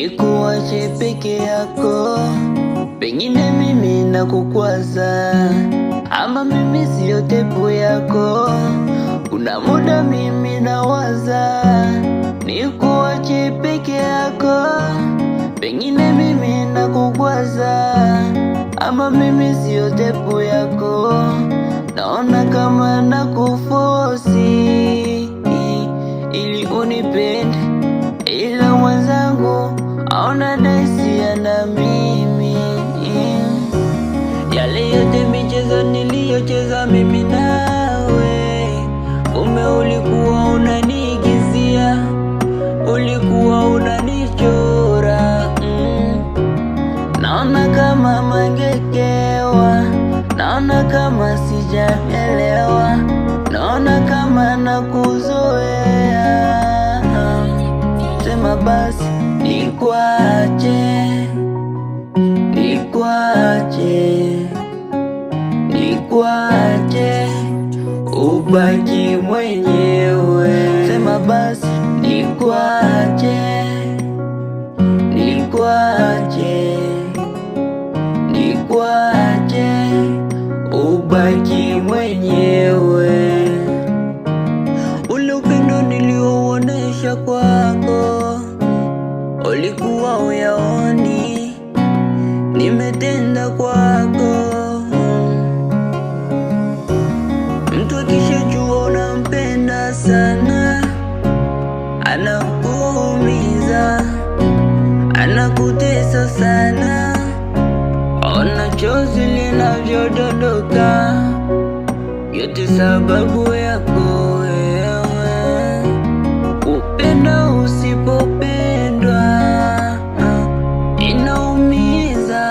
nikuache peke yako, pengine mimi nakukwaza, ama mimi siyo tepu yako. Kuna muda mimi nawaza, nikuache peke yako, pengine mimi nakukwaza, ama mimi siyo tepu yako. Naona kama nakufosi ili unipende, ila mwenzangu aona daisia na mimi. Yale yote michezo niliyocheza mimi nawe, kumbe ulikuwa unaniigizia, ulikuwa unanichora. Naona kama mangekewa, naona kama sijaelewa, naona kama nakuzoea. Sema basi nikwache, nikwache, nikwache ubaki mwenyewe. Sema basi nikwache, nikwache, nikwache ubaki mwenyewe. Ule upendo niliouonesha kwako ulikuwa uyaoni, nimetenda kwako. Mtu akishajua unampenda sana, anakuumiza, anakutesa sana. Ona chozi linavyodondoka, yote sababu yako wewe. Upenda usipopendwa inaumiza.